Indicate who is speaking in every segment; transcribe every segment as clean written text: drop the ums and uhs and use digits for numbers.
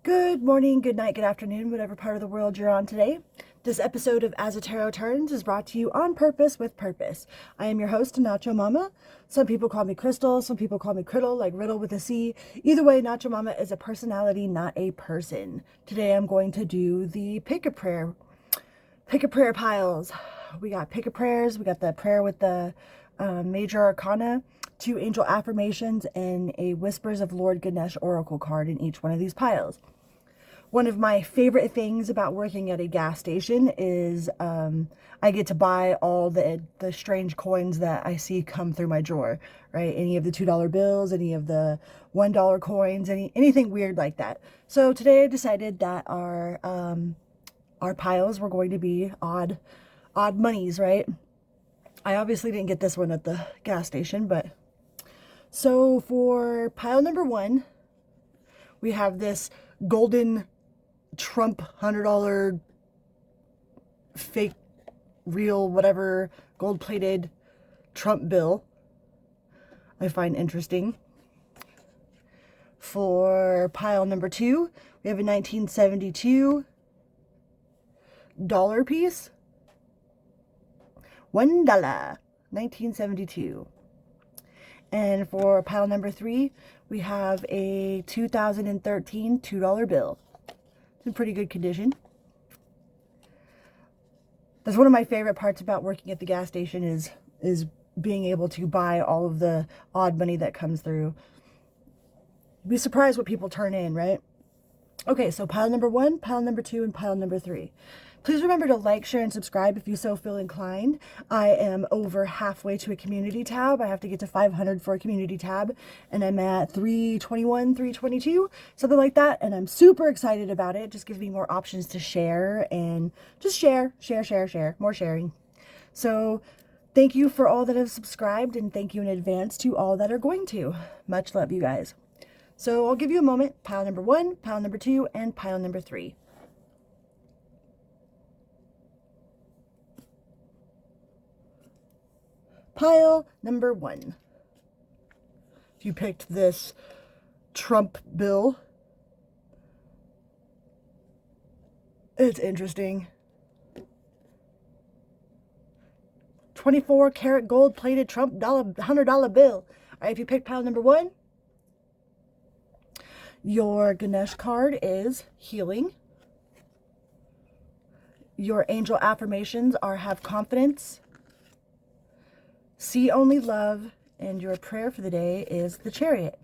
Speaker 1: Good morning, good night, good afternoon, whatever part of the world you're on today. This episode of As a Tarot Turns is brought to you on purpose with purpose. I am your host, Nacho Mama. Some people call me Crystal, some people call me Criddle, like Riddle with a C. Either way, Nacho Mama is a personality, not a person. Today I'm going to do the pick a prayer piles. We got pick a prayers, we got the prayer with the major arcana, 2 angel affirmations, and a Whispers of Lord Ganesha oracle card in each one of these piles. One of my favorite things about working at a gas station is I get to buy all the strange coins that I see come through my drawer, right? Any of the $2 bills, any of the $1 coins, anything weird like that. So today I decided that our piles were going to be odd monies, right? I obviously didn't get this one at the gas station, but so for pile number 1, we have this golden Trump $100 fake, real, whatever, gold-plated Trump bill. I find interesting. For pile number 2, we have a 1972 dollar piece. $1, 1972. And for pile number 3, we have a 2013 $2 bill. In pretty good condition. That's one of my favorite parts about working at the gas station is being able to buy all of the odd money that comes through. You'd be surprised what people turn in, right? Okay, so pile number 1, pile number 2, and pile number 3. Please remember to like, share, and subscribe if you so feel inclined. I am over halfway to a community tab. I have to get to 500 for a community tab, and I'm at 321, 322, something like that, and I'm super excited about it. It just gives me more options to share, and just share, more sharing. So thank you for all that have subscribed, and thank you in advance to all that are going to. Much love, you guys. So I'll give you a moment. Pile number 1, pile number 2, and pile number 3. Pile number 1. If you picked this Trump bill, it's interesting. 24 karat gold plated Trump $100 bill. All right, if you picked pile number 1, your Ganesh card is healing. Your angel affirmations are have confidence, see only love, and your prayer for the day is the Chariot.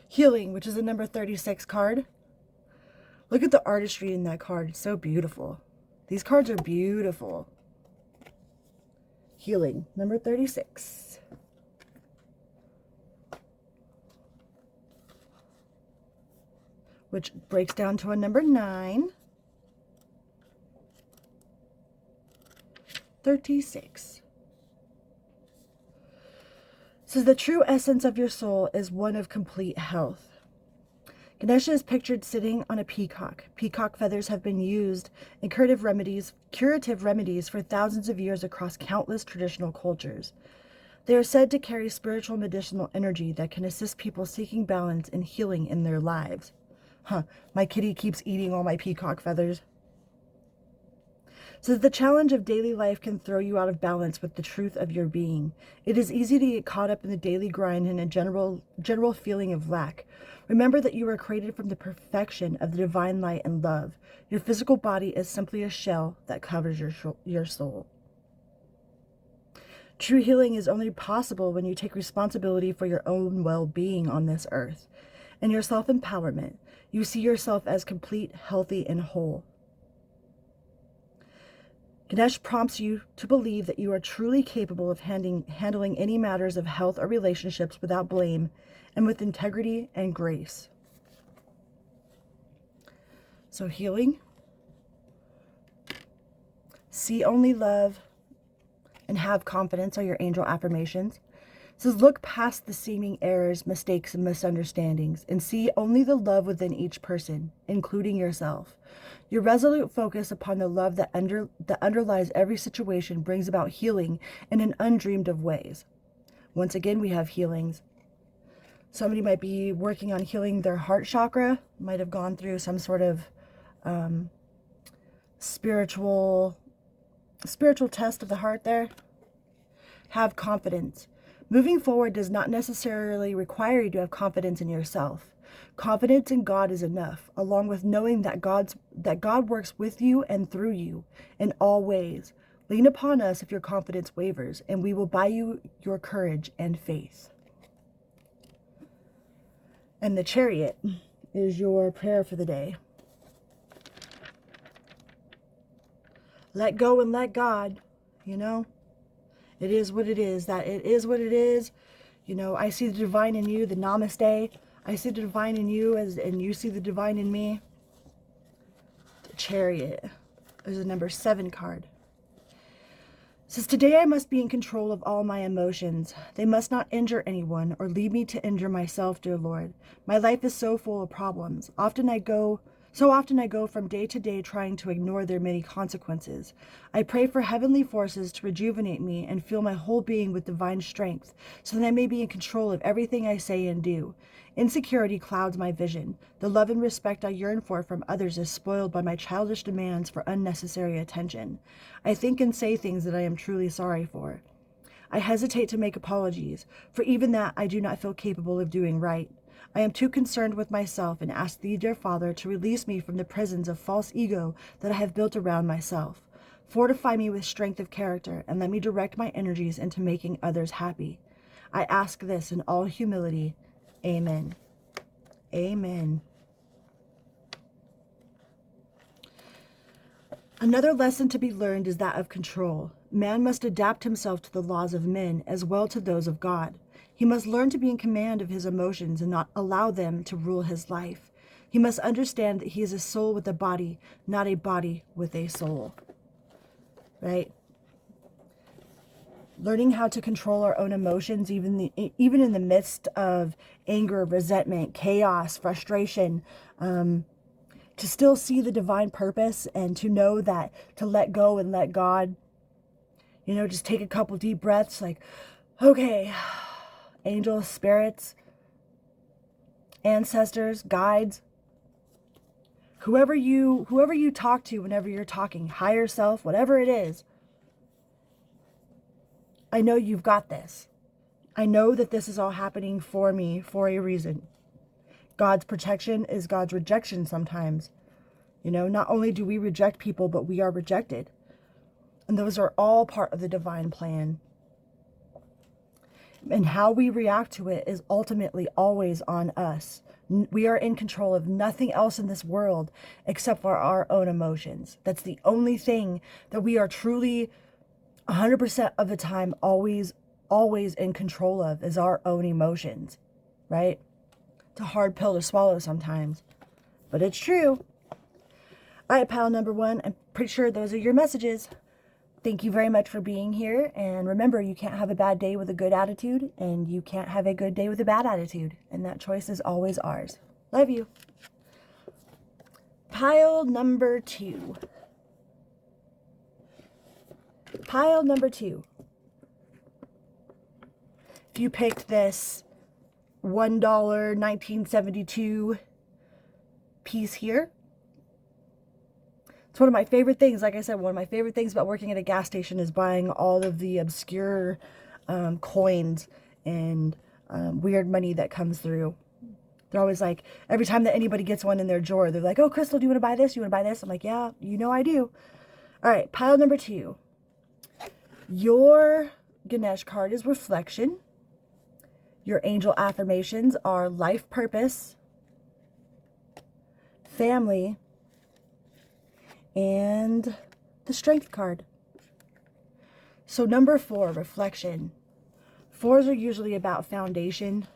Speaker 1: Healing, which is a number 36 card. Look at the artistry in that card. It's so beautiful. These cards are beautiful. Healing, number 36. Which breaks down to a number 9. 36. So the true essence of your soul is one of complete health. Ganesha is pictured sitting on a peacock. Peacock feathers have been used in curative remedies for thousands of years across countless traditional cultures. They are said to carry spiritual medicinal energy that can assist people seeking balance and healing in their lives. My kitty keeps eating all my peacock feathers. So the challenge of daily life can throw you out of balance with the truth of your being. It is easy to get caught up in the daily grind and a general feeling of lack. Remember that you were created from the perfection of the divine light and love. Your physical body is simply a shell that covers your soul. True healing is only possible when you take responsibility for your own well-being on this earth and your self-empowerment. You see yourself as complete, healthy, and whole. Ganesh prompts you to believe that you are truly capable of handling any matters of health or relationships without blame and with integrity and grace. So healing, see only love, and have confidence are your angel affirmations. It says, look past the seeming errors, mistakes, and misunderstandings, and see only the love within each person, including yourself. Your resolute focus upon the love that underlies every situation brings about healing in an undreamed of ways. Once again, we have healings. Somebody might be working on healing their heart chakra, might have gone through some sort of spiritual test of the heart there. Have confidence. Moving forward does not necessarily require you to have confidence in yourself. Confidence in God is enough, along with knowing that God works with you and through you in all ways. Lean upon us if your confidence wavers, and we will buy you your courage and faith. And the Chariot is your prayer for the day. Let go and let God, you know. It is what it is. That it is what it is. You know, I see the divine in you, the namaste. I see the divine in you, and you see the divine in me. The Chariot is a number 7 card. It says, today I must be in control of all my emotions. They must not injure anyone or lead me to injure myself, dear Lord. My life is so full of problems. So often I go from day to day trying to ignore their many consequences. I pray for heavenly forces to rejuvenate me and fill my whole being with divine strength, so that I may be in control of everything I say and do. Insecurity clouds my vision. The love and respect I yearn for from others is spoiled by my childish demands for unnecessary attention. I think and say things that I am truly sorry for. I hesitate to make apologies, for even that I do not feel capable of doing right. I am too concerned with myself and ask thee, dear Father, to release me from the prisons of false ego that I have built around myself. Fortify me with strength of character and let me direct my energies into making others happy. I ask this in all humility. Amen. Amen. Another lesson to be learned is that of control. Man must adapt himself to the laws of men as well to those of God. He must learn to be in command of his emotions and not allow them to rule his life. He must understand that he is a soul with a body, not a body with a soul. Right? Learning how to control our own emotions, even in the midst of anger, resentment, chaos, frustration, to still see the divine purpose and to know that to let go and let God, you know, just take a couple deep breaths, like, okay, angels, spirits, ancestors, guides, whoever you talk to whenever you're talking, higher self, whatever it is, I know you've got this. I know that this is all happening for me for a reason. God's protection is God's rejection sometimes. You know, not only do we reject people, but we are rejected. And those are all part of the divine plan. And how we react to it is ultimately always on us. We are in control of nothing else in this world except for our own emotions. That's the only thing that we are truly 100% of the time always in control of, is our own emotions, right? It's a hard pill to swallow sometimes, but it's true. All right, pile number 1, I'm pretty sure those are your messages. Thank you very much for being here. And remember, you can't have a bad day with a good attitude, and you can't have a good day with a bad attitude. And that choice is always ours. Love you. Pile number 2. Pile number 2. If you picked this $1 1972 piece here, it's one of my favorite things. Like I said, one of my favorite things about working at a gas station is buying all of the obscure coins and weird money that comes through. They're always like, every time that anybody gets one in their drawer, they're like, oh, Crystal, do you want to buy this? You want to buy this? I'm like, yeah, you know I do. All right, pile number 2. Your Ganesh card is reflection. Your angel affirmations are life purpose, family, and the strength card. So number 4, reflection. 4s are usually about foundation,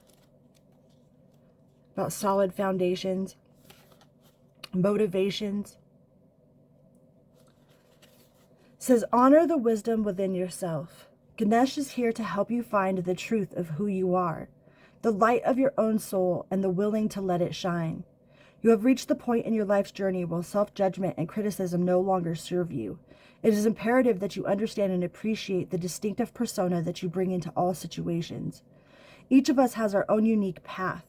Speaker 1: about solid foundations, motivations. It says, honor the wisdom within yourself. Ganesh is here to help you find the truth of who you are, the light of your own soul, and the willing to let it shine. You have reached the point in your life's journey where self-judgment and criticism no longer serve you. It is imperative that you understand and appreciate the distinctive persona that you bring into all situations. Each of us has our own unique path.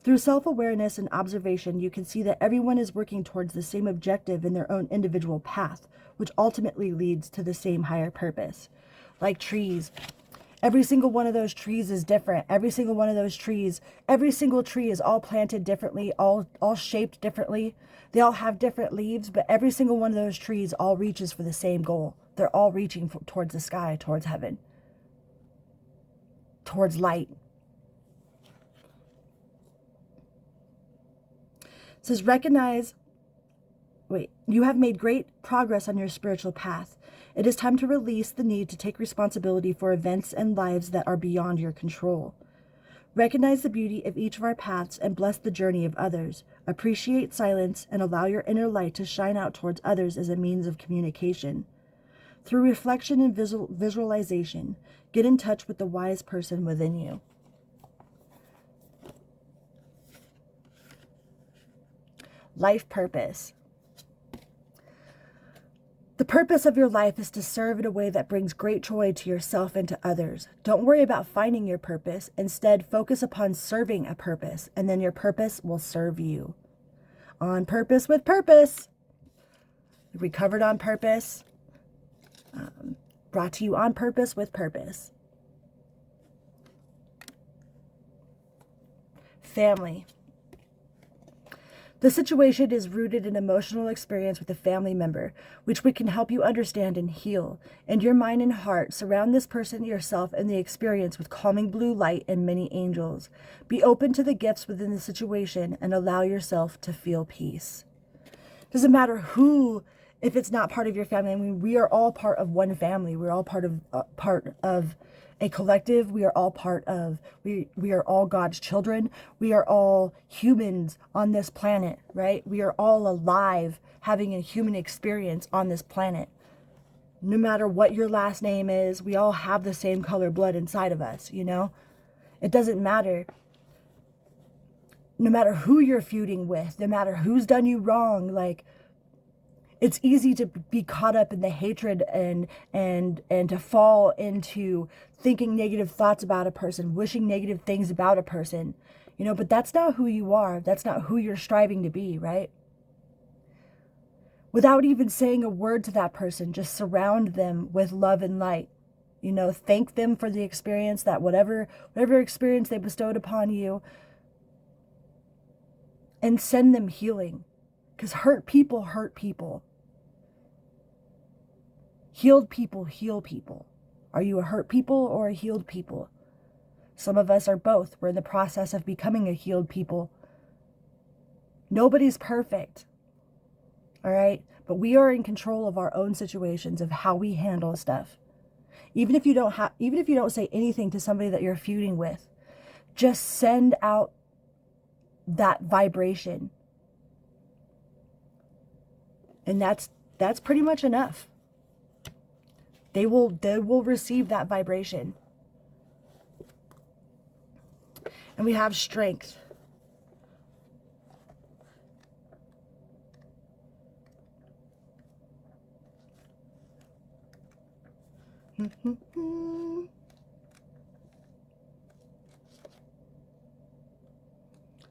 Speaker 1: Through self-awareness and observation, you can see that everyone is working towards the same objective in their own individual path, which ultimately leads to the same higher purpose. Like trees. Every single one of those trees is different. Every single one of those trees, every single tree is all planted differently, all shaped differently. They all have different leaves, but every single one of those trees all reaches for the same goal. They're all reaching towards the sky, towards heaven, towards light. It says, you have made great progress on your spiritual path. It is time to release the need to take responsibility for events and lives that are beyond your control. Recognize the beauty of each of our paths and bless the journey of others. Appreciate silence and allow your inner light to shine out towards others as a means of communication. Through reflection and visualization, get in touch with the wise person within you. Life purpose. The purpose of your life is to serve in a way that brings great joy to yourself and to others. Don't worry about finding your purpose. Instead, focus upon serving a purpose, and then your purpose will serve you. On purpose with purpose. Recovered on purpose. Brought to you on purpose with purpose. Family. The situation is rooted in emotional experience with a family member, which we can help you understand and heal. And your mind and heart surround this person, yourself, and the experience with calming blue light and many angels. Be open to the gifts within the situation and allow yourself to feel peace. Doesn't matter who, if it's not part of your family. I mean, we are all part of one family. We're all part of a collective. We are all we are all God's children. We are all humans on this planet, right? We are all alive, having a human experience on this planet. No matter what your last name is, we all have the same color blood inside of us, you know? It doesn't matter. No matter who you're feuding with, no matter who's done you wrong, like, it's easy to be caught up in the hatred and to fall into thinking negative thoughts about a person, wishing negative things about a person, you know, but that's not who you are. That's not who you're striving to be, right? Without even saying a word to that person, just surround them with love and light. You know, thank them for the experience, that whatever experience they bestowed upon you, and send them healing. Because hurt people hurt people. Healed people heal people. Are you a hurt people or a healed people? Some of us are both. We're in the process of becoming a healed people. Nobody's perfect. All right? But we are in control of our own situations, of how we handle stuff. Even if you don't say anything to somebody that you're feuding with, just send out that vibration. And that's pretty much enough. They will receive that vibration. And we have strength.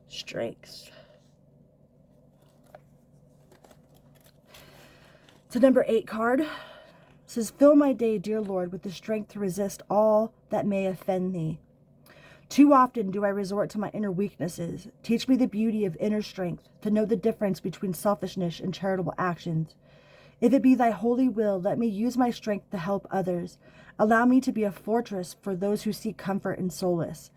Speaker 1: Strength. It's a number 8 card. It says, fill my day, dear Lord, with the strength to resist all that may offend thee. Too often do I resort to my inner weaknesses. Teach me the beauty of inner strength, to know the difference between selfishness and charitable actions. If it be thy holy will, let me use my strength to help others. Allow me to be a fortress for those who seek comfort and solace.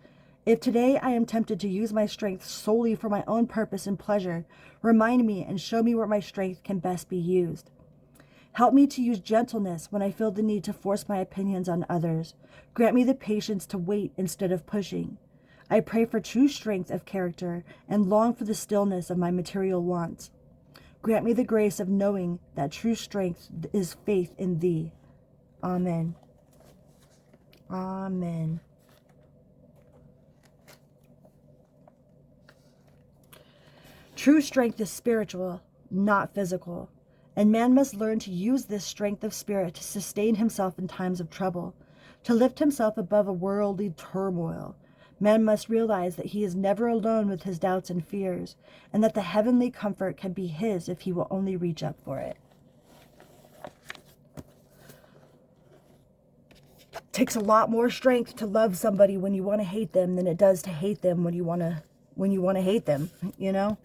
Speaker 1: If today I am tempted to use my strength solely for my own purpose and pleasure, remind me and show me where my strength can best be used. Help me to use gentleness when I feel the need to force my opinions on others. Grant me the patience to wait instead of pushing. I pray for true strength of character and long for the stillness of my material wants. Grant me the grace of knowing that true strength is faith in thee. Amen. Amen. True strength is spiritual, not physical. And man must learn to use this strength of spirit to sustain himself in times of trouble, to lift himself above a worldly turmoil. Man must realize that he is never alone with his doubts and fears, and that the heavenly comfort can be his if he will only reach up for it. It takes a lot more strength to love somebody when you want to hate them than it does to hate them when you want to hate them, you know?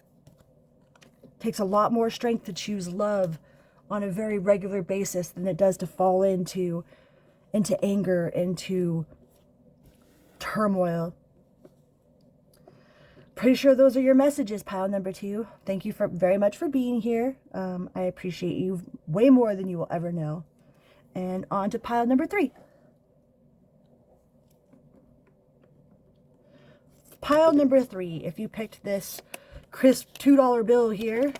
Speaker 1: It takes a lot more strength to choose love on a very regular basis than it does to fall into anger, into turmoil. Pretty sure those are your messages, pile number 2. Thank you very much for being here. I appreciate you way more than you will ever know. And on to pile number 3. Pile number 3, if you picked this crisp $2 bill here,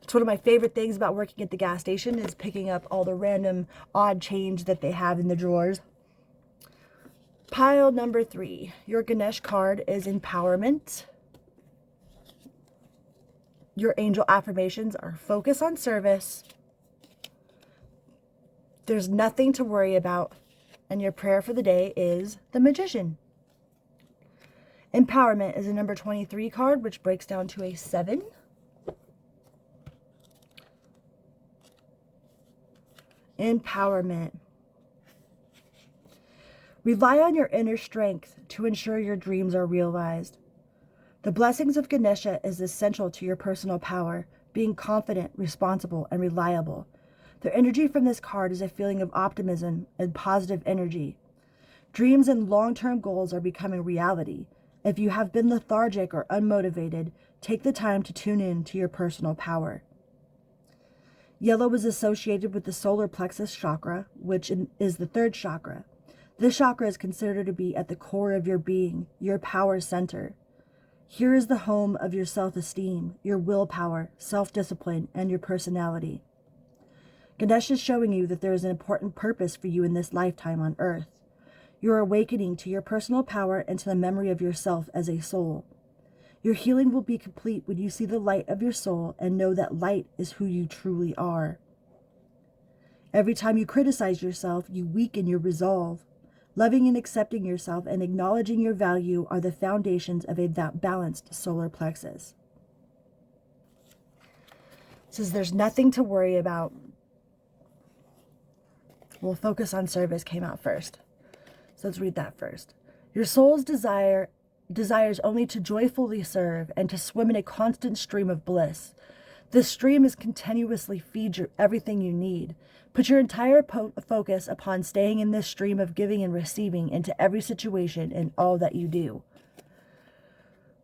Speaker 1: it's one of my favorite things about working at the gas station is picking up all the random odd change that they have in the drawers. Pile number 3, your Ganesh card is empowerment. Your angel affirmations are focus on service. There's nothing to worry about. And your prayer for the day is the Magician. Empowerment is a number 23 card, which breaks down to a 7. Empowerment. Rely on your inner strength to ensure your dreams are realized. The blessings of Ganesha is essential to your personal power, being confident, responsible, and reliable. The energy from this card is a feeling of optimism and positive energy. Dreams and long-term goals are becoming reality. If you have been lethargic or unmotivated, take the time to tune in to your personal power. Yellow is associated with the solar plexus chakra, which is the 3rd chakra. This chakra is considered to be at the core of your being, your power center. Here is the home of your self-esteem, your willpower, self-discipline, and your personality. Ganesh is showing you that there is an important purpose for you in this lifetime on Earth. You are awakening to your personal power and to the memory of yourself as a soul. Your healing will be complete when you see the light of your soul and know that light is who you truly are. Every time you criticize yourself, you weaken your resolve. Loving and accepting yourself and acknowledging your value are the foundations of a balanced solar plexus. It says there's nothing to worry about. Well, focus on service came out first. So let's read that first. Your soul's desires only to joyfully serve and to swim in a constant stream of bliss. This stream is continuously feed everything you need. Put your entire focus upon staying in this stream of giving and receiving into every situation and all that you do.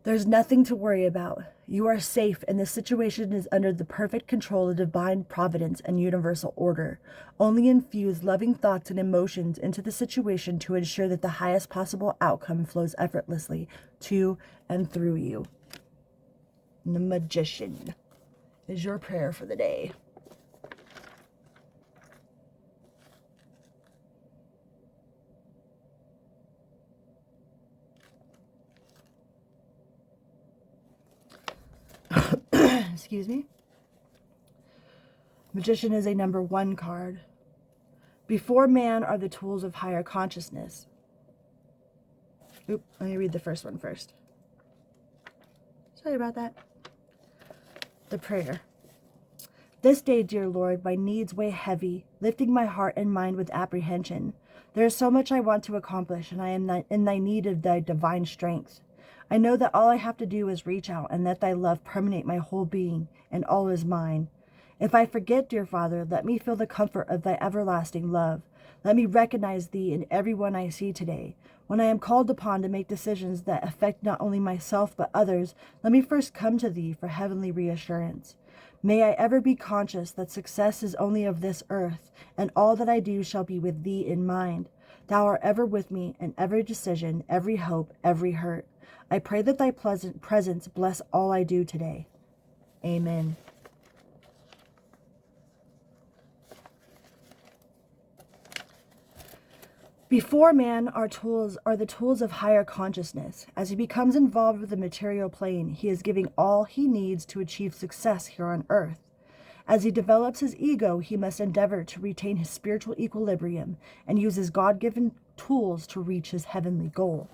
Speaker 1: There's nothing to worry about. You are safe, and the situation is under the perfect control of divine providence and universal order. Only infuse loving thoughts and emotions into the situation to ensure that the highest possible outcome flows effortlessly to and through you. The Magician is your prayer for the day. Excuse me. Magician is a number 1 card. Before man are the tools of higher consciousness. Let me read the first one first. Sorry about that. The prayer. This day, dear Lord, my needs weigh heavy, lifting my heart and mind with apprehension. There is so much I want to accomplish, and I am in thy need of thy divine strength. I know that all I have to do is reach out and let thy love permeate my whole being, and all is mine. If I forget, dear Father, let me feel the comfort of thy everlasting love. Let me recognize thee in everyone I see today. When I am called upon to make decisions that affect not only myself but others, let me first come to thee for heavenly reassurance. May I ever be conscious that success is only of this earth, and all that I do shall be with thee in mind. Thou art ever with me in every decision, every hope, every hurt. I pray that thy pleasant presence bless all I do today. Amen. Before man are the tools of higher consciousness. As he becomes involved with the material plane, he is giving all he needs to achieve success here on earth. As he develops his ego, he must endeavor to retain his spiritual equilibrium and use his God-given tools to reach his heavenly goal.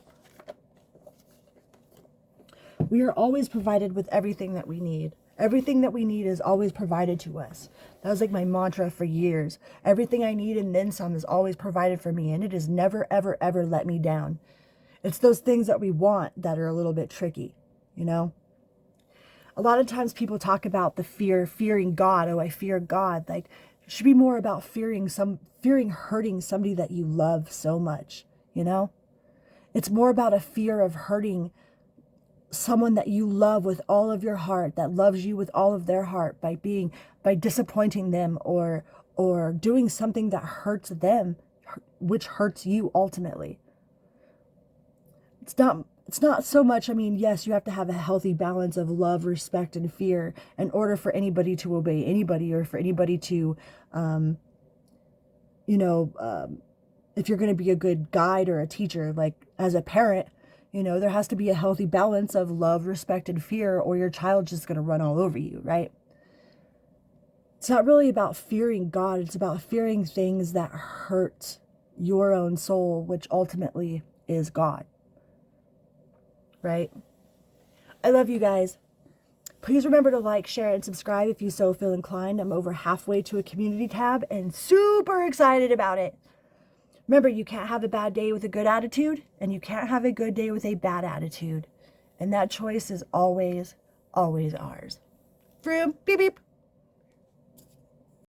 Speaker 1: We are always provided with everything that we need. Everything that we need is always provided to us. That was like my mantra for years. Everything I need and then some is always provided for me, and it has never, ever, ever let me down. It's those things that we want that are a little bit tricky, you know? A lot of times people talk about the fearing God. Oh, I fear God. Like, it should be more about fearing hurting somebody that you love so much, you know? It's more about a fear of hurting someone that you love with all of your heart, that loves you with all of their heart, by disappointing them or doing something that hurts them, which hurts you ultimately. It's not so much, I mean, yes, you have to have a healthy balance of love, respect, and fear in order for anybody to obey anybody, or for anybody to, if you're going to be a good guide or a teacher, like as a parent, there has to be a healthy balance of love, respect, and fear, or your child's just going to run all over you, right? It's not really about fearing God. It's about fearing things that hurt your own soul, which ultimately is God, right? I love you guys. Please remember to like, share, and subscribe if you so feel inclined. I'm over halfway to a community tab and super excited about it. Remember, you can't have a bad day with a good attitude, and you can't have a good day with a bad attitude. And that choice is always, always ours. Vroom, beep, beep.